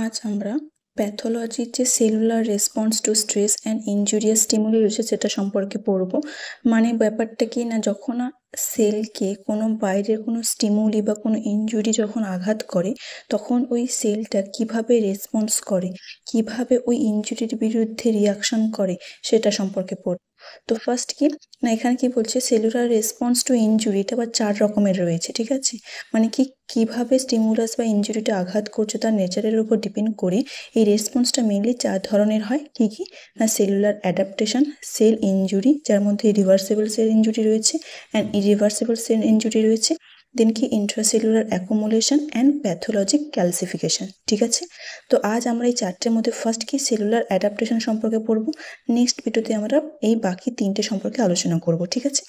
আজ আমরা প্যাথোলজির যে cellular response two stress and injurious stimuli রয়েছে সেটা সম্পর্কে পড়ব। মানে ব্যাপারটা কি না, যখন সেলকে কোনো বাইরের কোনো স্টিমুলি বা কোনো ইনজুরি যখন আঘাত করে তখন ওই সেলটা কিভাবে রেসপন্স করে, কিভাবে ওই ইনজুরির বিরুদ্ধে রিয়াকশন করে সেটা সম্পর্কে পড়ব। তো ফার্স্ট কি না, এখানে কি বলছে, সেলুলার রেসপন্স টু ইনজুরি এটা আবার 4 রকমের রয়েছে, ঠিক আছে। মানে কি কিভাবে স্টিমুলাস বা ইনজুরিটা আঘাত করছে তার নেচারের উপর ডিপেন্ড করে এই রেসপন্সটা মেইনলি 4 ধরনের হয়। কি কি না, সেলুলার অ্যাডাপ্টেশন, সেল ইনজুরি যার মধ্যে রিভার্সিবল সেল ইনজুরি রয়েছে অ্যান্ড ইরিভার্সিবল সেল ইনজুরি রয়েছে, দেন কি intracellular accumulation and pathologic calcification, ঠিক আছে। তো আজ আমরা এই 4টের মধ্যে ফার্স্ট কি সেলুলার অ্যাডাপ্টেশন সম্পর্কে পড়ব, নেক্সট ভিডিওতে আমরা এই বাকি 3টে সম্পর্কে আলোচনা করব, ঠিক আছে।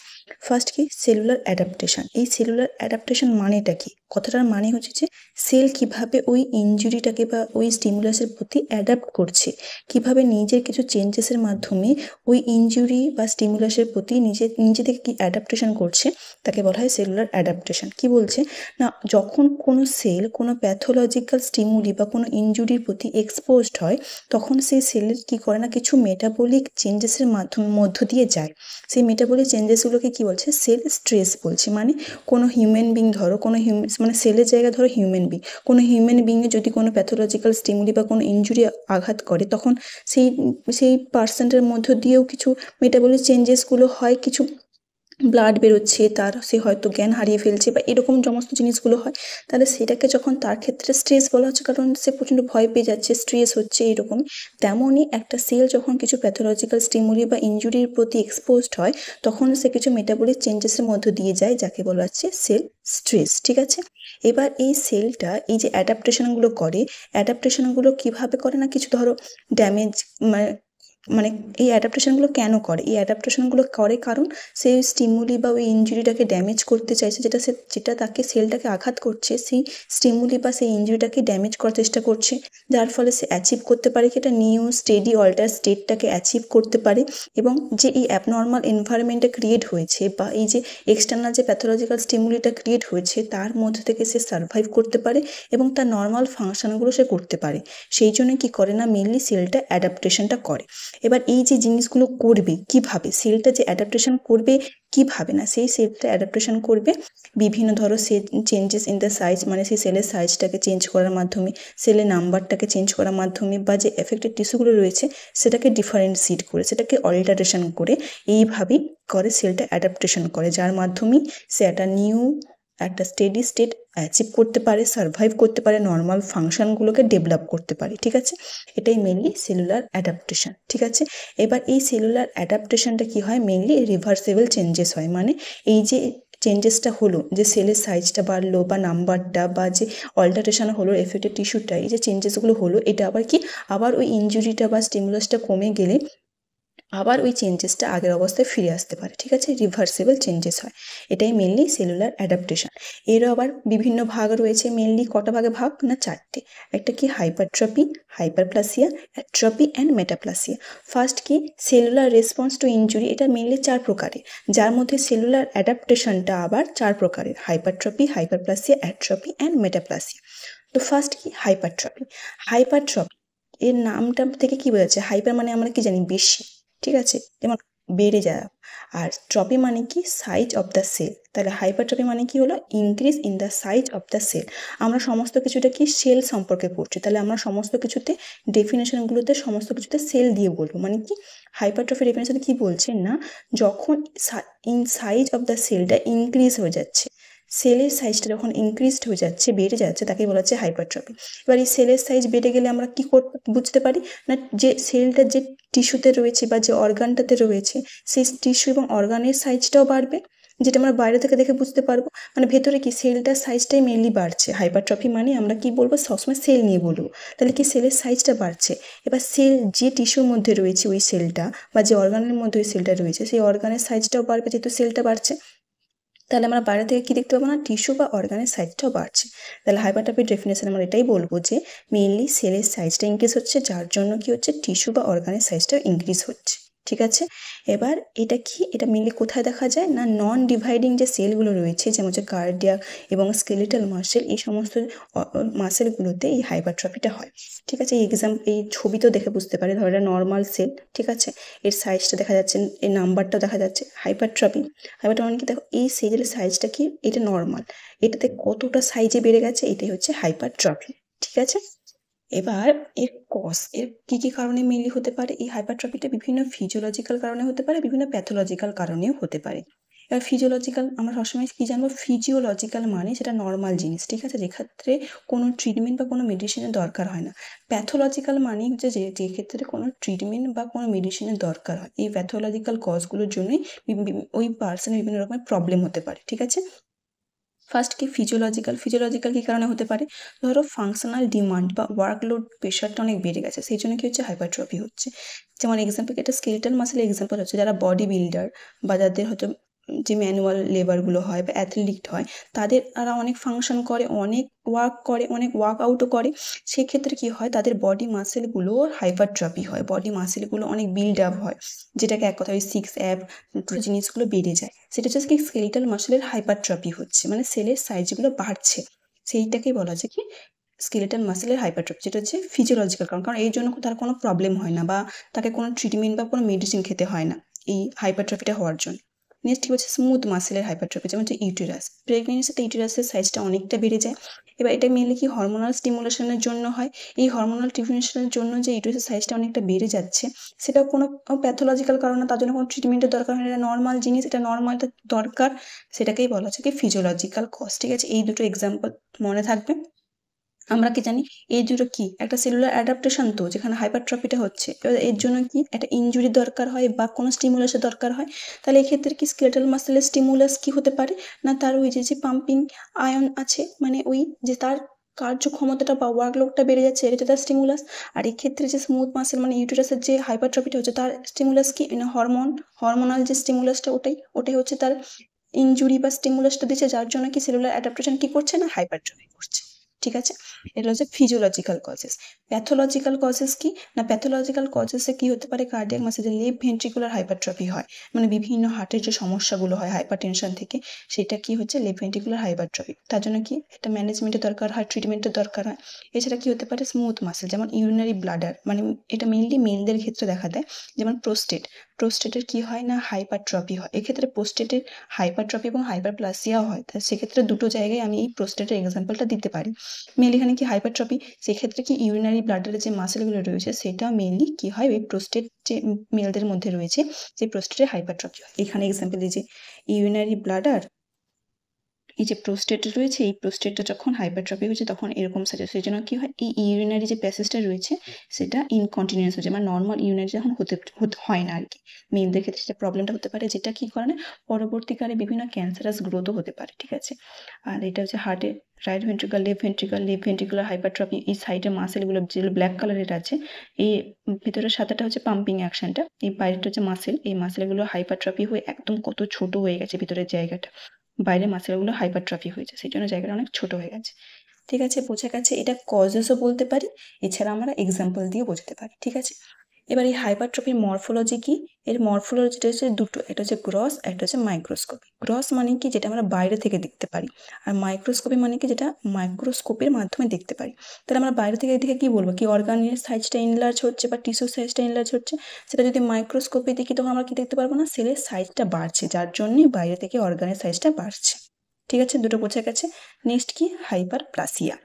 ফার্স্ট কি সেলুলার অ্যাডাপ্টেশন। এই সেলুলার অ্যাডাপ্টেশন মানেটা কি? কথাটার মানে হচ্ছে যে সেল কিভাবে ওই ইনজুরিটাকে বা ওই স্টিমুলাসের প্রতি অ্যাডাপ্ট করছে, কিভাবে নিজের কিছু চেঞ্জেসের মাধ্যমে ওই ইনজুরি বা স্টিমুলাসের প্রতি নিজে থেকে কি অ্যাডাপ্টেশন করছে, তাকে বলা হয় সেলুলার অ্যাডাপ্টেশন। কি বলছে না, যখন কোনো সেল কোনো প্যাথোলজিক্যাল স্টিমুলি বা কোনো ইনজুরির প্রতি এক্সপোজড হয় তখন সেই সেলের কি করে না, কিছু মেটাবলিক চেঞ্জেসের মধ্য দিয়ে যায়। সেই মেটাবলিক চেঞ্জেসগুলোকে কি বলছে, সেল স্ট্রেস বলছে। মানে কোনো হিউম্যান বিং ধরো, কোনো মানে সেলের জায়গায় ধরো হিউম্যান বিং, কোনো হিউম্যান বিংয়ে যদি কোনো প্যাথোলজিক্যাল স্টিমুলি বা কোনো ইনজুরি আঘাত করে তখন সেই সেই পার্সনটার মধ্য দিয়েও কিছু মেটাবলিক চেঞ্জেসগুলো হয়, কিছু ব্লাড বেরোচ্ছে, তার সে হয়তো জ্ঞান হারিয়ে ফেলছে বা এরকম সমস্ত জিনিসগুলো হয়। তাহলে সেটাকে যখন তার ক্ষেত্রে স্ট্রেস বলা হচ্ছে, কারণ সে প্রচণ্ড ভয় পেয়ে যাচ্ছে, স্ট্রেস হচ্ছে এরকম। তেমনই একটা সেল যখন কিছু প্যাথোলজিক্যাল স্টিমুলি বা ইনজুরির প্রতি এক্সপোজড হয় তখন সে কিছু মেটাবলিক চেঞ্জেসের মধ্য দিয়ে যায়, যাকে বলা হচ্ছে সেল স্ট্রেস, ঠিক আছে। এবার এই সেলটা এই যে অ্যাডাপ্টেশনগুলো করে, অ্যাডাপ্টেশনগুলো কিভাবে করে না, কিছু ধরো ড্যামেজ মানে এই অ্যাডাপ্টেশনগুলো কেন করে? এই অ্যাডাপ্টেশনগুলো করে কারণ সেই স্টিমুলি বা ওই ইনজুরিটাকে ড্যামেজ করতে চাইছে, যেটা তাকে সেলটাকে আঘাত করছে, সেই স্টিমুলি বা সেই ইনজুরিটাকে ড্যামেজ করার চেষ্টা করছে, যার ফলে সে অ্যাচিভ করতে পারে কি একটা নিউ স্টেডি অল্টার স্টেটটাকে অ্যাচিভ করতে পারে। এবং যে এই অ্যাবনর্মাল এনভায়রনমেন্টটা ক্রিয়েট হয়েছে বা এই যে এক্সটার্নাল যে প্যাথোলজিক্যাল স্টিমুলিটা ক্রিয়েট হয়েছে তার মধ্যে থেকে সে সার্ভাইভ করতে পারে এবং তার নর্মাল ফাংশনগুলো সে করতে পারে। সেই জন্য কি করে না, মেনলি সেলটা অ্যাডাপ্টেশনটা করে। এবার এই যে জিনিসগুলো করবে কিভাবে, সেলটা যে অ্যাডাপ্টেশন করবে কিভাবে না, সেই সেলটা অ্যাডাপ্টেশন করবে বিভিন্ন ধরো সে চেঞ্জেস ইন দ্য সাইজ, মানে সেই সেলের সাইজটাকে চেঞ্জ করার মাধ্যমে, সেলের নাম্বারটাকে চেঞ্জ করার মাধ্যমে, বা যে এফেক্টেড টিস্যুগুলো রয়েছে সেটাকে ডিফারেন্সিয়েট করে, সেটাকে অল্টারেশন করে, এইভাবেই করে সেলটা অ্যাডাপ্টেশন করে, যার মাধ্যমেই সে একটা স্টেডি স্টেট অ্যাচিভ করতে পারে, সার্ভাইভ করতে পারে, নর্মাল ফাংশনগুলোকে ডেভেলপ করতে পারে, ঠিক আছে। এটাই মেনলি সেলুলার অ্যাডাপ্টেশন, ঠিক আছে। এবার এই সেলুলার অ্যাডাপ্টেশনটা কি হয়, মেনলি রিভার্সেবল চেঞ্জেস হয়। মানে এই যে চেঞ্জেসটা হলো, যে সেলের সাইজটা বাড়লো বা নাম্বারটা বা যে অল্টারেশন হলো এফেক্টেড টিস্যুটা, এই যে চেঞ্জেসগুলো হলো, এটা আবার কি, আবার ওই ইনজুরিটা বা স্টিমুলাসটা কমে গেলে আবার ওই চেঞ্জেসটা আগের অবস্থায় ফিরে আসতে পারে, ঠিক আছে। রিভার্সেবল চেঞ্জেস হয়, এটাই মেনলি সেলুলার অ্যাডাপ্টেশন। এরও আবার বিভিন্ন ভাগ রয়েছে, মেনলি কটা ভাগে ভাগ না, 4টে। একটা কি hypertrophy, hyperplasia, atrophy and metaplasia. First কি সেলুলার রেসপন্স টু ইনজুরি, এটা মেনলি 4 প্রকারের, যার মধ্যে সেলুলার অ্যাডাপ্টেশনটা আবার 4 প্রকারের, hypertrophy, hyperplasia, atrophy and metaplasia. তো ফার্স্ট কি হাইপারট্রপি। হাইপারট্রপি এর নামটা থেকে কি বোঝা যাচ্ছে, হাইপার মানে আমরা কি জানি বেশি, ঠিক আছে, যেমন বেড়ে যাওয়া। আর ট্রপি মানে কি সাইজ অফ দ্য সেল, তাহলে হাইপারট্রপি মানে কি হলো increase in the size of the cell. আমরা সমস্ত কিছুটা কি সেল সম্পর্কে পড়ছি, তাহলে আমরা সমস্ত কিছুতে ডেফিনেশনগুলোতে সমস্ত কিছুতে সেল দিয়ে বলবো। মানে কি হাইপারট্রফি ডেফিনেশনে কি বলছে না, যখন সাইজ অফ দ্য সেলটা ইনক্রিজ হয়ে যাচ্ছে, সেলের সাইজটা যখন ইনক্রিজড হয়ে যাচ্ছে, বেড়ে যাচ্ছে, তাকে বলা হচ্ছে হাইপারট্রফি। এবার এই সেলের সাইজ বেড়ে গেলে আমরা কি বুঝতে পারি না, যে সেলটা যে টিস্যুতে রয়েছে বা যে অর্গানটাতে রয়েছে সেই টিস্যু এবং অর্গানের সাইজটাও বাড়বে, যেটা আমরা বাইরে থেকে দেখে বুঝতে পারবো। মানে ভেতরে কি সেলটার সাইজটাই মেনলি বাড়ছে। হাইপারট্রফি মানে আমরা কি বলবো, সবসময় সেল নিয়ে বলবো, তাহলে কি সেলের সাইজটা বাড়ছে। এবার সেল যে টিস্যুর মধ্যে রয়েছে ওই সেলটা বা যে অর্গানের মধ্যে ওই সেলটা রয়েছে সেই অর্গানের সাইজটাও বাড়বে, যেহেতু সেলটা বাড়ছে। তাহলে আমরা বাইরে থেকে কি দেখতে পাবো না, টিস্যু বা অর্গানের সাইজটাও বাড়ছে। তাহলে হাইপারট্রফির ডেফিনেশন আমরা এটাই বলবো যে মেইনলি সেলের সাইজটা ইনক্রিজ হচ্ছে, যার জন্য কি হচ্ছে টিস্যু বা অর্গানের সাইজটাও ইনক্রিজ হচ্ছে। ঠিক আছে। এবার এটা কি, এটা মেনলি কোথায় দেখা যায় না নন ডিভাইডিং যে সেলগুলো রয়েছে যেমন হচ্ছে কার্ডিয়াক এবং স্কেলেটাল মাসেল, এই সমস্ত মাসেলগুলোতে এই হাইপারট্রফিটা হয়। ঠিক আছে, এই ছবি তো দেখে বুঝতে পারি, ধরো এটা নর্মাল সেল, ঠিক আছে, এর সাইজটা দেখা যাচ্ছে, এর নাম্বারটাও দেখা যাচ্ছে। হাইপারট্রফি মানে কি, দেখো এই সেলের সাইজটা কি, এটা নর্মাল, এটাতে কতটা সাইজে বেড়ে গেছে, এটাই হচ্ছে হাইপারট্রফি। ঠিক আছে। এবার এর কি কি কারণে মেনলি হতে পারে, এই হাইপারট্রফিটা বিভিন্ন ফিজিওলজিক্যাল কারণে হতে পারে, বিভিন্ন প্যাথোলজিক্যাল কারণেও হতে পারে। এবার ফিজিওলজিক্যাল, আমরা সবসময় কি জানবো, ফিজিওলজিক্যাল মানে সেটা নর্মাল জিনিস, ঠিক আছে, যেক্ষেত্রে কোনো ট্রিটমেন্ট বা কোনো মেডিসিনের দরকার হয় না। প্যাথোলজিক্যাল মানে হচ্ছে যে ক্ষেত্রে কোনো ট্রিটমেন্ট বা কোনো মেডিসিনের দরকার হয়, এই প্যাথোলজিক্যাল কজগুলোর জন্যই ওই পার্সনের বিভিন্ন রকমের প্রবলেম হতে পারে। ঠিক আছে। ফার্স্ট কি ফিজিওলজিক্যাল কি কারণে হতে পারে, ধরো ফাংশনাল ডিমান্ড বা ওয়ার্কলোড প্রেশারটা অনেক বেড়ে গেছে, সেই জন্য কি হচ্ছে হাইপারট্রফি হচ্ছে। যেমন এক্সাম্পল, এটা স্কেলেটাল মাসেলের এক্সাম্পল হচ্ছে যারা বডি বিল্ডার বা যাদের হয়তো যে ম্যানুয়াল লেবারগুলো হয় বা অ্যাথলিট হয়, তারা অনেক ফাংশন করে, অনেক ওয়ার্ক করে, অনেক ওয়ার্কআউটও করে, সেক্ষেত্রে কি হয় তাদের বডি মাসেলগুলো হাইপারট্রফি হয়, বডি মাসেলগুলো অনেক বিল্ড আপ হয়, যেটাকে এক কথায় সিক্স অ্যাপ জিনিসগুলো বেড়ে যায়, সেটা হচ্ছে কি স্কেলিটাল মাসেলের হাইপারট্রফি হচ্ছে, মানে সেলের সাইজগুলো বাড়ছে, সেইটাকেই বলা যায় কি স্কেলেটাল মাসেলের হাইপারট্রফি, যেটা হচ্ছে ফিজিওলজিক্যাল কারণ, কারণ এই জন্য তার কোনো প্রবলেম হয় না বা তাকে কোনো ট্রিটমেন্ট বা কোনো মেডিসিন খেতে হয় না এই হাইপারট্রফিটা হওয়ার জন্য। নেক্সট কি হচ্ছে স্মুথ মাসেলের হাইপারট্রফি, যেমন হচ্ছে ইউটেরাস, প্রেগনেন্সিতে ইউটেরাসের সাইজটা অনেকটা বেড়ে যায়। এবার এটা মেনলি কি হরমোনাল স্টিমুলেশনের জন্য হয়, এই হরমোনাল স্টিমুলেশনের জন্য যে ইউটেরাসের সাইজটা অনেকটা বেড়ে যাচ্ছে, সেটা কোনো প্যাথোলজিক্যাল কারণ না, তার জন্য কোনো ট্রিটমেন্টের দরকার হয় না, এটা নর্মাল জিনিস, এটা নর্মালটা দরকার, সেটাকেই বলা হচ্ছে কি ফিজিওলজিক্যাল কজ। ঠিক আছে, এই দুটো এক্সাম্পল মনে থাকবে। আমরা কি জানি এই দুটো কি একটা সেলুলার অ্যাডাপ্টেশন, তো যেখানে হাইপারট্রফিটা হচ্ছে, এবার এর জন্য কি একটা ইনজুরি দরকার হয় বা কোনো স্টিমুলাসের দরকার হয়, তাহলে এক্ষেত্রে কি স্কেলেটাল মাসেলের স্টিমুলাস কি হতে পারে না তার ওই যে পাম্পিং আয়ন আছে, মানে ওই যে তার কার্যক্ষমতাটা বা ওয়ার্কলোডটা বেড়ে যাচ্ছে, এটা তার স্টিমুলাস। আর এক্ষেত্রে যে স্মুথ মাসেল মানে ইউটেরাসের যে হাইপারট্রফিটা হচ্ছে তার স্টিমুলাস কি না হরমোনাল যে স্টিমুলাসটা, ওটাই হচ্ছে তার ইনজুরি বা স্টিমুলাসটা দিচ্ছে, যার জন্য কি সেলুলার অ্যাডাপ্টেশন কি করছে না হাইপারট্রফি করছে। ঠিক আছে, এটা হচ্ছে ফিজিওলজিক্যাল কজেস। প্যাথোলজিক্যাল কজেস কি না, প্যাথোলজিক্যাল কজেসে কি হতে পারে, কার্ডিয়াক মাসেলে লেফট ভেন্ট্রিকুলার হাইপারট্রফি হয়, মানে বিভিন্ন হার্টের যে সমস্যাগুলো হয় হাইপারটেনশন থেকে, সেটা কি হচ্ছে লেফট ভেন্ট্রিকুলার হাইপারট্রফি, তার জন্য কি একটা ম্যানেজমেন্টের দরকার হয়, ট্রিটমেন্টের দরকার হয়। এছাড়া কি হতে পারে স্মুথ মাসেল, যেমন ইউরিনারি ব্লাডার, মানে এটা মেইনলি মেলদের ক্ষেত্রে দেখা দেয়, যেমন প্রোস্টেটের কি হয় না হাইপারট্রফি হয়, এক্ষেত্রে প্রোস্টেটের হাইপারট্রফি এবং হাইপারপ্লাসিয়াও হয়, তাই সেক্ষেত্রে দুটো জায়গায় আমি এই প্রোস্টেটের এক্সাম্পলটা দিতে পারি। মেনলি এখানে কি হাইপারট্রফি, সেক্ষেত্রে কি ইউরিনারি ব্লাডারের যে মাসেলগুলো রয়েছে সেটা মেনলি কি হয় ওই প্রোস্টেট যে মেলদের মধ্যে রয়েছে যে প্রোস্টেটের হাইপারট্রফি হয়। এখানে এক্সাম্পল এই যে ইউরিনারি ব্লাডার, এই যে প্রোস্টেট রয়েছে, এই প্রোস্টেটটা যখন হাইপারট্রফি হয়েছে তখন এরকম সাজে, সেই জন্য কি হয় এই ইউরিনারি যে প্যাসেজটা রয়েছে সেটা ইনকন্টিনিউয়াস হচ্ছে, মানে নর্মাল ইউরিনারি যখন হতে হয় না আর কি, মেয়েদের ক্ষেত্রে সেটা প্রবলেমটা হতে পারে, যেটা কি কারণে পরবর্তীকালে বিভিন্ন ক্যান্সারাস গ্রোথও হতে পারে। ঠিক আছে, আর এটা হচ্ছে হার্টে right ventricle left ventricular hypertrophy, এই সাইডের মাসেলগুলো যেগুলো ব্ল্যাক কালারের আছে, এই ভিতরের সাদাটা হচ্ছে পাম্পিং অ্যাকশনটা, এই বাইরেটা হচ্ছে মাসেল, এই মাসেলগুলো হাইপারট্রফি হয়ে একদম কত ছোট হয়ে গেছে ভিতরের জায়গাটা, বাইরে মাসেলগুলো হাইপারট্রফি হয়েছে, সেই জন্য জায়গাটা অনেক ছোট হয়ে গেছে। ঠিক আছে, বোঝা গেছে, এটা কজেসও বলতে পারি, এছাড়া আমরা এক্সাম্পল দিয়ে বোঝাতে পারি। ঠিক আছে, এবার এই হাইপারট্রফির মরফোলজি কি, এর মরফোলজিটা হচ্ছে দুটো, একটা হচ্ছে গ্রস, একটা হচ্ছে মাইক্রোস্কোপি। গ্রস মানে কি যেটা আমরা বাইরে থেকে দেখতে পারি, আর মাইক্রোস্কোপি মানে কি যেটা মাইক্রোস্কোপের মাধ্যমে দেখতে পারি। তাহলে আমরা বাইরে থেকে দেখে কি বলবো কি অর্গানের সাইজটা ইনলার্জ হচ্ছে বা টিস্যুর সাইজটা ইনলার্জ হচ্ছে, সেটা যদি মাইক্রোস্কোপে দেখি তখন আমরা কি দেখতে পারবো না সেলের সাইজটা বাড়ছে, যার জন্যই বাইরে থেকে অর্গানের সাইজটা বাড়ছে। ঠিক আছে, দুটো বোঝা গেছে। নেক্সট কি হাইপারপ্লাসিয়া।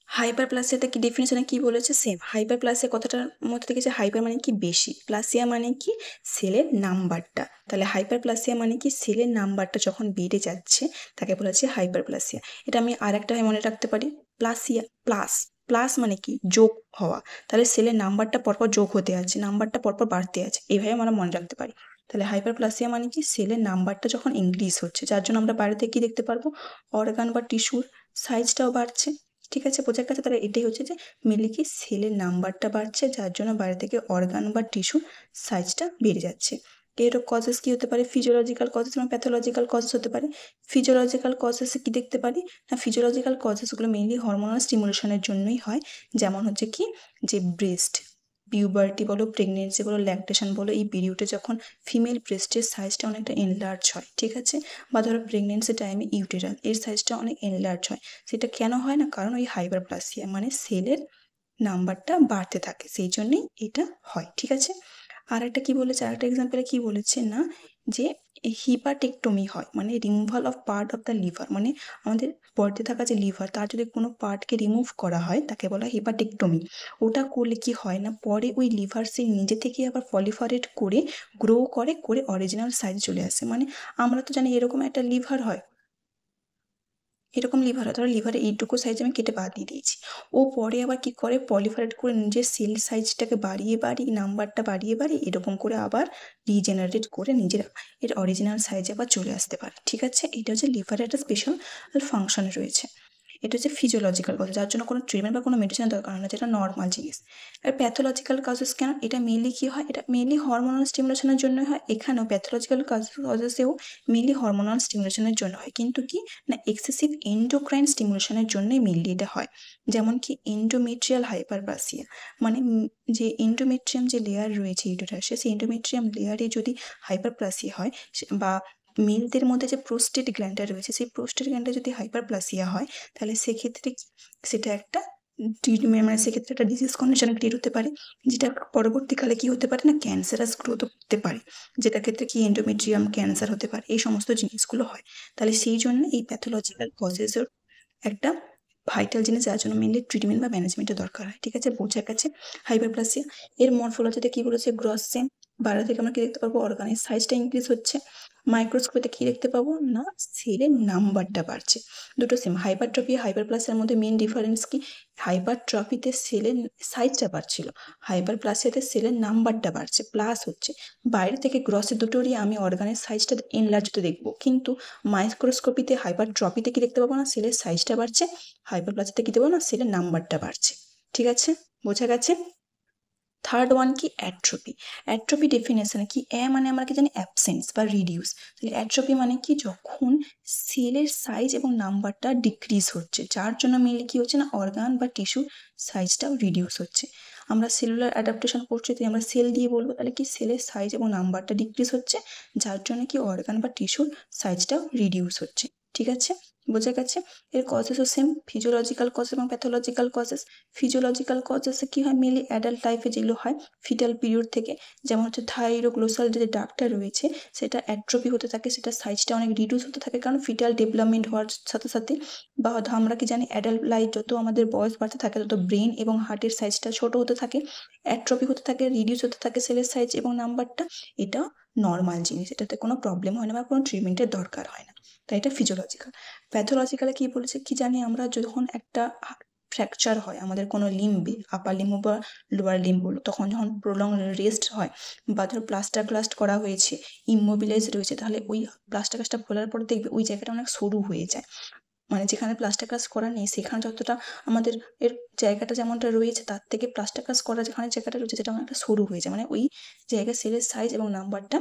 হাইপারপ্লাসিয়াতে কি ডেফিনিশনে কি বলেছে, সেম হাইপারপ্লাসিয়া কথাটার মধ্যে থেকে যে হাইপার মানে কি বেশি, প্লাসিয়া মানে কি সেলের নাম্বারটা, তাহলে হাইপারপ্লাসিয়া মানে কি সেলের নাম্বারটা যখন বেড়ে যাচ্ছে তাকে বলা হচ্ছে হাইপারপ্লাসিয়া। এটা আমি আর একটা মনে রাখতে পারি, প্লাসিয়া প্লাস মানে কি যোগ হওয়া, তাহলে সেলের নাম্বারটা পরপর যোগ হতে আছে, নাম্বারটা পরপর বাড়তে আছে, এইভাবে আমরা মনে রাখতে পারি। তাহলে হাইপারপ্লাসিয়া মানে কি সেলের নাম্বারটা যখন ইনক্রিজ হচ্ছে, যার জন্য আমরা বাইরে থেকে কি দেখতে পারবো অর্গান বা টিস্যুর সাইজটাও বাড়ছে। ঠিক আছে, বোঝা গেছে, তাহলে এটাই হচ্ছে যে মেনলি কি সেলের নাম্বারটা বাড়ছে, যার জন্য বাইরে থেকে অর্গান বা টিস্যুর সাইজটা বেড়ে যাচ্ছে। এর কজেস কি হতে পারে, ফিজিওলজিক্যাল কজেস এবং প্যাথোলজিক্যাল কজেস হতে পারে। ফিজিওলজিক্যাল কজেসে কি দেখতে পারি না, ফিজিওলজিক্যাল কজেসগুলো মেনলি হরমোনাল স্টিমুলেশনের জন্যই হয়, যেমন হচ্ছে কি যে ব্রেস্ট পিউবার্টি বলো, প্রেগনেন্সি বলো, ল্যাকটেশন বলো, এই পিরিয়ডে যখন ফিমেল ব্রেস্টের সাইজটা অনেকটা এনলার্জ হয়, ঠিক আছে, বা ধরো প্রেগনেন্সি টাইমে ইউটেরাল এর সাইজটা অনেক এনলার্জ হয়, সেটা কেন হয় না, কারণ ওই হাইপারপ্লাসিয়া মানে সেলের নাম্বারটা বাড়তে থাকে, সেই জন্যই এটা হয়, ঠিক আছে। আর একটা কি বলেছে, আরেকটা এক্সাম্পলে কি বলেছে না, যে হিপাটেকটমি হয়, মানে removal of part of the liver, মানে আমাদের বডিতে থাকা যে লিভার তার যদি কোনো পার্টকে রিমুভ করা হয় তাকে বলা হয় হিপাটেকটমি। ওটা করলে কি হয় না, পরে ওই লিভার সেই নিজে থেকে আবার পলিফারেট করে গ্রো করে অরিজিনাল সাইজ চলে আসে। মানে আমরা তো জানি এরকম একটা লিভার হয়, এরকম লিভার হয়, ধরো লিভারে এইটুকু সাইজ আমি কেটে বাদ দিয়ে দিয়েছি, ও পরে আবার কি করে পলিফারেট করে নিজের সেল সাইজটাকে বাড়িয়ে নাম্বারটা বাড়িয়ে এরকম করে আবার রিজেনারেট করে নিজের এর অরিজিনাল সাইজে আবার চলে আসতে পারে, ঠিক আছে। এটা হচ্ছে লিভারের একটা স্পেশাল ফাংশন রয়েছে। এটা হচ্ছে ফিজিওলজিক্যাল কজ, যার জন্য কোনো ট্রিটমেন্ট বা কোনো মেডিসিনের দরকার হয় না, যেটা নর্মাল জিনিস। আর প্যাথোলজিক্যাল কজেস কেন, এটা মেনলি কি হয়, এটা মেনলি হরমোনাল স্টিমুলেশনের জন্য হয়। এখানেও প্যাথোলজিক্যাল কজেসেও মেনলি হরমোনাল স্টিমুলেশনের জন্য হয়, কিন্তু কি না এক্সেসিভ এন্ডোক্রাইন স্টিমুলেশনের জন্যই মেনলি এটা হয়। যেমন কি এন্ডোমেট্রিয়াল হাইপারপ্লাসিয়া, মানে যে এন্ডোমেট্রিয়াম যে লেয়ার রয়েছে ইউটেরাসে, সেই এন্ডোমেট্রিয়াম লেয়ারে যদি হাইপারপ্লাসিয়া হয়, বা মেলদের মধ্যে যে প্রোস্টেট গ্ল্যান্ডটা রয়েছে, সেই প্রোস্টেট গ্ল্যান্ডে যদি হাইপারপ্লাসিয়া হয়, তাহলে সেক্ষেত্রে সেটা একটা ট্রিটমেন্ট, মানে সেক্ষেত্রে একটা ডিজিজ কন্ডিশন ক্রিয়েট হতে পারে, যেটা পরবর্তীকালে কি হতে পারে না ক্যান্সারাস গ্রোথ করতে পারে, যেটা ক্ষেত্রে কি এন্ডোমেট্রিয়াম ক্যান্সার হতে পারে, এই সমস্ত জিনিসগুলো হয়। তাহলে সেই জন্য এই প্যাথোলজিক্যাল কজেসের একটা ভাইটাল জিনিস, যার জন্য মেনলি ট্রিটমেন্ট বা ম্যানেজমেন্টের দরকার হয়, ঠিক আছে, বোঝা গেছে। হাইপারপ্লাসিয়া এর মরফোলজিতে কি বলেছে, গ্রস সেম বাইরে থেকে আমরা কি দেখতে পাবো, অর্গানের সাইজটা ইনক্রিজ হচ্ছে, মাইক্রোস্কোপে কি দেখতে পাবো না সেলের নাম্বারটা বাড়ছে। দুটো সেম, হাইপারট্রফি হাইপারপ্লাসিয়ার মধ্যে মেন ডিফারেন্স কি, হাইপারট্রফিতে সেলের সাইজটা বাড়ছিল, হাইপারপ্লাসিয়াতে সেলের নাম্বারটা বাড়ছে, প্লাস হচ্ছে বাইরে থেকে গ্রসে দুটোরই আমি অর্গানের সাইজটা এনলার্জ হতে দেখবো, কিন্তু মাইক্রোস্কোপিতে হাইপারট্রফিতে কি দেখতে পাবো না সেলের সাইজটা বাড়ছে, হাইপারপ্লাসিতে কি দেবো না সেলের নাম্বারটা বাড়ছে, ঠিক আছে, বোঝা গেছে। থার্ড ওয়ান কি অ্যাট্রোপি। অ্যাট্রোপি ডেফিনেশনে কি, মানে আমরা কি জানি অ্যাবসেন্স বা রিডিউস, তাহলে অ্যাট্রোপি মানে কি, যখন সেলের সাইজ এবং নাম্বারটা ডিক্রিজ হচ্ছে, যার জন্য মেনলি কি হচ্ছে না অর্গান বা টিস্যুর সাইজটাও রিডিউস হচ্ছে। আমরা সেলুলার অ্যাডাপ্টেশন করছি, তাই আমরা সেল দিয়ে বলবো, তাহলে কি সেলের সাইজ এবং নাম্বারটা ডিক্রিজ হচ্ছে, যার জন্য কি অর্গান বা টিস্যুর সাইজটাও রিডিউস হচ্ছে, ঠিক আছে, বোঝা গেছে। এর কজেসও সেম, ফিজিওলজিক্যাল কজ এবং প্যাথোলজিক্যাল কজেস। ফিজিওলজিক্যাল কজেসে কি হয়, মেনলি অ্যাডাল্ট লাইফে যেগুলো হয় ফিটাল পিরিয়ড থেকে, যেমন হচ্ছে থাইরোগ্লোসাল যে ডাকটা রয়েছে সেটা অ্যাট্রোপি হতে থাকে, সেটা সাইজটা অনেক রিডিউস হতে থাকে, কারণ ফিটাল ডেভেলপমেন্ট হওয়ার সাথে সাথে, বা আমরা কি জানি অ্যাডাল্ট লাইফ যত আমাদের বয়স বাড়তে থাকে তত ব্রেন এবং হার্টের সাইজটা ছোট হতে থাকে, অ্যাট্রোপি হতে থাকে, রিডিউস হতে থাকে সেলের সাইজ এবং নাম্বারটা। এটা নর্মাল জিনিস, এটাতে কোনো প্রবলেম হয় না বা কোনো ট্রিটমেন্টের দরকার হয় না, তাই এটা ফিজিওলজিক্যাল। প্যাথোলজিক্যালে কি বলেছে, কি জানি আমরা যখন একটা ফ্র্যাকচার হয় আমাদের কোনো লিম্বে, আপার লিম্ব বা লোয়ার লিম্ব, তখন যখন প্রলং রেস্ট হয়, বা ধরো প্লাস্টার ক্লাস্ট করা হয়েছে, ইমোবিলাইজ রয়েছে, তাহলে ওই প্লাস্টার কাস্টটা খোলার পর দেখবে ওই জায়গাটা অনেক সরু হয়ে যায়, মানে যেখানে প্লাস্টার ক্লাস করা নেই সেখানে যতটা আমাদের এর জায়গাটা যেমনটা রয়েছে তার থেকে প্লাস্টার ক্লাস করা যেখানে জায়গাটা রয়েছে সেটা অনেকটা সরু হয়ে যায়, মানে ওই জায়গায় সেলের সাইজ এবং নাম্বারটা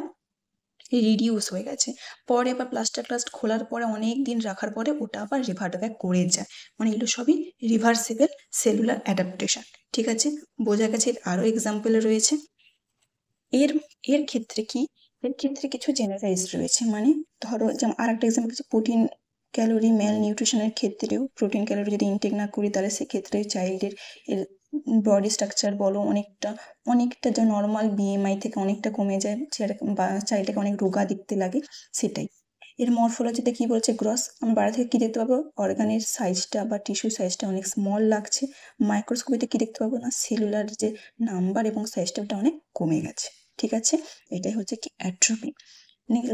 রিডিউস হয়ে গেছে। পরে আবার প্লাস্টার ক্লাস্ট খোলার পরে অনেক দিন রাখার পরে ওটা আবার রিভার্ট ব্যাক করে যায়, মানে এগুলো সবই রিভার্সিবল সেলুলার অ্যাডাপ্টেশন, ঠিক আছে, বোঝা গেছে। আরও এক্সাম্পল রয়েছে এর এর ক্ষেত্রে কি, এর ক্ষেত্রে কিছু জেনারেলাইজ রয়েছে, মানে ধরো যেমন আর একটা এক্সাম্পল হচ্ছে প্রোটিন ক্যালোরি ম্যাল নিউট্রিশনের ক্ষেত্রেও, প্রোটিন ক্যালোরি যদি ইনটেক না করি তাহলে সেক্ষেত্রে চাইল্ডের বডি স্ট্রাকচার বলো অনেকটা যা নর্মাল বিএমআই থেকে অনেকটা কমে যায়, বা চাইল্ডটাকে অনেক রোগা দেখতে লাগে, সেটাই। এর মরফোলজিতে কি বলছে, গ্রস আমরা বাইরে থেকে কি দেখতে পাবো, অর্গানের সাইজটা বা টিস্যু সাইজটা অনেক স্মল লাগছে, মাইক্রোস্কোপিতে কি দেখতে পাবো না সেলুলার যে নাম্বার এবং সাইজটা ওটা অনেক কমে গেছে, ঠিক আছে, এটাই হচ্ছে কি অ্যাট্রোপি।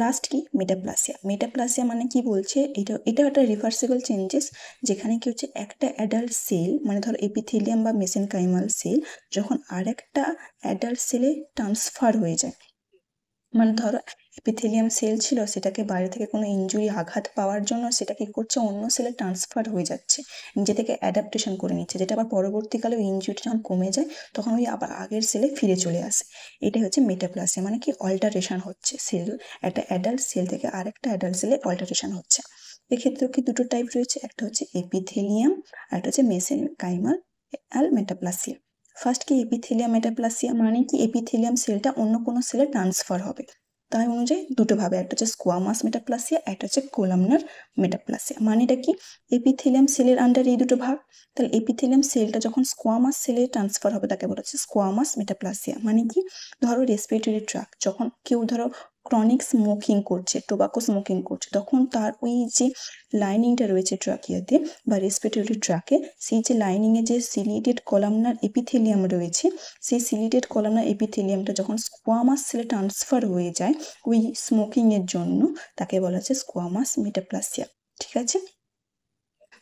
লাস্ট কি মেটাপ্লাসিয়া। মেটাপ্লাসিয়া মানে কি বলছে, এটা একটা রিভার্সিবল চেঞ্জেস, যেখানে কি হচ্ছে একটা অ্যাডাল্ট সেল, মানে ধরো এপিথেলিয়াম বা মেসেনকাইমাল সেল যখন আরেকটা অ্যাডাল্ট সেলে ট্রান্সফার হয়ে যায়, মানে ধরো এপিথেলিয়াম সেল ছিল, সেটাকে বাইরে থেকে কোনো ইনজুরি আঘাত পাওয়ার জন্য সেটা কি করছে অন্য সেলে ট্রান্সফার হয়ে যাচ্ছে, নিজে থেকে অ্যাডাপ্টেশন করে নিচ্ছে, যেটা আবার পরবর্তীকালে ওই ইনজুরি যখন কমে যায় তখন ওই আবার আগের সেলে ফিরে চলে আসে, এটাই হচ্ছে মেটাপ্লাসিয়া, মানে কি অল্টারেশন হচ্ছে সেল, একটা অ্যাডাল্ট সেল থেকে আরেকটা অ্যাডাল্ট সেলে অল্টারেশন হচ্ছে। এক্ষেত্রেও কি দুটো টাইপ রয়েছে, একটা হচ্ছে এপিথেলিয়াম আর একটা হচ্ছে মেসেনকাইমাল মেটাপ্লাসিয়া। ফার্স্ট কি এপিথেলিয়াম মেটাপ্লাসিয়া মানে কি এপিথেলিয়াম সেলটা অন্য কোনো সেলে ট্রান্সফার হবে, তাই অনুযায়ী দুটো ভাবে, একটা হচ্ছে স্কোয়ামাস মেটাপ্লাসিয়া, একটা হচ্ছে কোলামনার মেটাপ্লাসিয়া। মানে এটা কি এপিথেলিয়াম সেলের আন্ডারে এই দুটো ভাগ, তাহলে এপিথেলিয়াম সেলটা যখন স্কোয়ামাস সেলে ট্রান্সফার হবে তাকে বলা হচ্ছে স্কোয়ামাস মেটাপ্লাসিয়া। মানে কি ধরো রেসপিরেটরি ট্র্যাক্ট, যখন কেউ ধরো ক্রনিক স্মোকিং করছে, টোবাকো স্মোকিং করছে, তখন তার ওই যে লাইনিংটা রয়েছে ট্রাকিয়াতে বা রেসপিরেটরি ট্র্যাকে, সেই যে লাইনিংয়ে যে সিলিয়েটেড কলামনার এপিথেলিয়াম রয়েছে, সেই সিলিয়েটেড কলামনার এপিথেলিয়ামটা যখন স্কোয়ামাস সেলে ট্রান্সফার হয়ে যায় ওই স্মোকিংয়ের জন্য, তাকে বলা হচ্ছে স্কোয়ামাস মেটাপ্লাসিয়া। ঠিক আছে?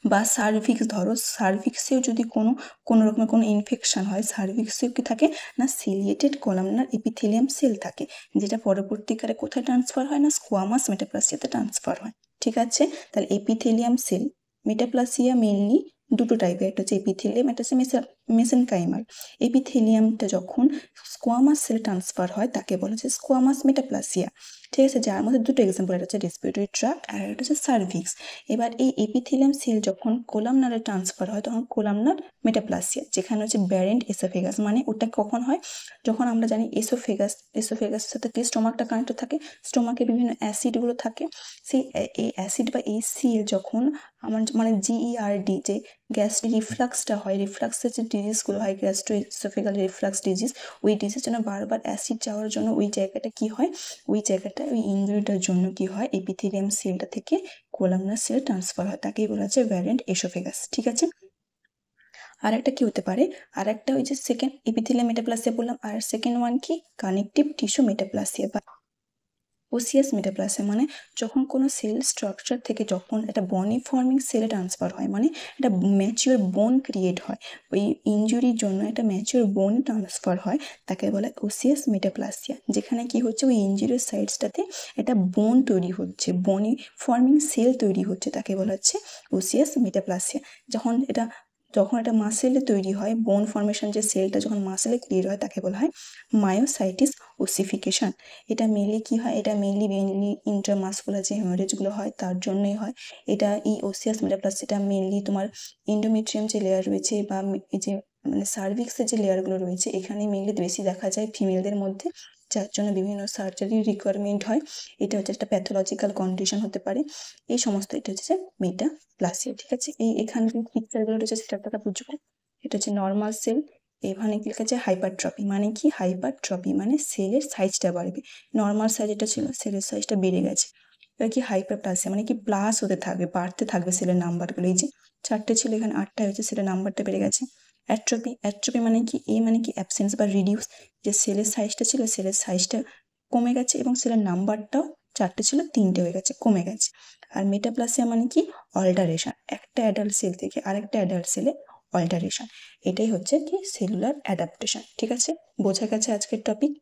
বা সার্ভিক্স, ধরো সার্ভিক্সেও যদি কোনো রকমের কোনো ইনফেকশন হয়, সার্ভিক্সেও কি থাকে না সিলিয়েটেড কলামনার এপিথেলিয়াম সেল থাকে, যেটা পরবর্তীকালে কোথায় ট্রান্সফার হয় না স্কোয়ামাস মেটাপ্লাসিয়াতে ট্রান্সফার হয়। ঠিক আছে? তাহলে এপিথেলিয়াম সেল মেটাপ্লাসিয়া মেইনলি দুটো টাইপের, একটা হচ্ছে এপিথেলিয়াম, একটা হচ্ছে মেসেনকাইমাল। এপিথেলিয়ামটা যখন স্কোয়ামাস সেলে ট্রান্সফার হয় তাকে বলা হচ্ছে স্কোয়ামাস মেটাপ্লাসিয়া। ঠিক আছে? যার মধ্যে দুটো এক্সাম্পল, একটা হচ্ছে রেসপিরেটরি ট্র্যাক্ট আর একটা হচ্ছে সার্ভিক্স। এবার এই এপিথেলিয়াম সেল যখন কোলামনারে ট্রান্সফার হয় তখন কোলামনার মেটাপ্লাসিয়া, যেখানে হচ্ছে ব্যারেন্ট এসোফেগাস। মানে ওটা কখন হয়, যখন আমরা জানি এসোফেগাসের সাথে কি স্টোমাকটা কানেক্টেড থাকে, স্টোমাকে বিভিন্ন অ্যাসিডগুলো থাকে, সেই এই অ্যাসিড বা এই সিল যখন আমার মানে জিইআরডি যে গ্যাস্ট্রিক রিফ্লাক্সটা হয়, রিফ্লাক্সের যে ডিজিজগুলো হয়, গ্যাস্ট্রো এসোফেগাল রিফ্লাক্স ডিজিজ, ওই ডিজিজের জন্য বারবার অ্যাসিড যাওয়ার জন্য ওই জায়গাটা কি হয়, ওই জায়গাটা ওই ইনজুরিটার জন্য কি হয় এপিথেলিয়াম সেলটা থেকে কোলামনার সেলে ট্রান্সফার হয়, তাকেই বলা হচ্ছে ভ্যারিয়েন্ট এসোফেগাস। ঠিক আছে? আর একটা কি হতে পারে, আর একটা ওই যে সেকেন্ড এপিথেলিয়াম মেটাপ্লাসিয়া বললাম, আর সেকেন্ড ওয়ান কি কানেকটিভ টিস্যু মেটাপ্লাসিয়া বা ওসিয়াস মেটাপ্লাসিয়া। মানে যখন কোনো সেল স্ট্রাকচার থেকে যখন একটা বনি ফর্মিং সেলে ট্রান্সফার হয়, মানে একটা ম্যাচিওর বোন ক্রিয়েট হয়, ওই ইনজুরির জন্য একটা ম্যাচিওর বোন ট্রান্সফার হয়, তাকে বলে ওসিয়াস মেটাপ্লাসিয়া। যেখানে কি হচ্ছে ওই ইনজুরির সাইডসটাতে একটা বোন তৈরি হচ্ছে, বনি ফর্মিং সেল তৈরি হচ্ছে, তাকে বলা হচ্ছে ওসিয়াস মেটাপ্লাসিয়া। যখন এটা মাসেলে তৈরি হয়, বোন ফর্মেশন যে সেলটা যখন মাসেলে ক্রিয়েট হয় তাকে বলা হয় মায়োসাইটিস ওসিফিকেশন। এটা মেনলি কি হয়, এটা মেনলি ইন্ট্রামাসকুলার যে হেমারেজগুলো হয় তার জন্যই হয়। এটা এই ওসিয়াস মেটাপ্লাসিয়াটা মেনলি তোমার এন্ডোমেট্রিয়াম যে লেয়ার রয়েছে বা এই যে মানে সার্ভিক্সের যে লেয়ারগুলো রয়েছে এখানে মেনলি বেশি দেখা যায় ফিমেলদের মধ্যে, যার জন্য বিভিন্ন সার্জারি রিকোয়ারমেন্ট হয়। এটা হচ্ছে একটা প্যাথোলজিক্যাল কন্ডিশন হতে পারে। এই সমস্ত এটা হচ্ছে মেটাপ্লাসিয়া। ঠিক আছে? এখানে যে পিকচারগুলো রয়েছে সেটা আপনারা বুঝবো। এটা হচ্ছে নর্মাল সেল, এখানে কি লেখা আছে হাইপারট্রফি। মানে কি হাইপারট্রফি মানে সেলের সাইজটা বাড়বে, নর্মাল সাইজ এটা ছিল সেলের সাইজটা বেড়ে গেছে। এবার কি হাইপারপ্লাসিয়া মানে কি প্লাস হতে থাকবে, বাড়তে থাকবে সেলের নাম্বারগুলো, এই যে 4টে ছিল এখানে 8টা হয়েছে, সেলের নাম্বারটা বেড়ে গেছে। অ্যাট্রফি মানে কি মানে কি অ্যাবসেন্স বা রিডিউস, যে সেলের সাইজটা ছিল সেলের সাইজটা কমে গেছে এবং সেলের নাম্বারটাও 4টে ছিল 3টে হয়ে গেছে, কমে গেছে। আর মেটাপ্লাসিয়া মানে কি অল্টারেশন, একটা অ্যাডাল্ট সেল থেকে আরেকটা অ্যাডাল্ট সেলে অল্টারেশন। এটাই হচ্ছে কি সেলুলার অ্যাডাপ্টেশন। ঠিক আছে? বোঝা গেছে আজকের টপিক?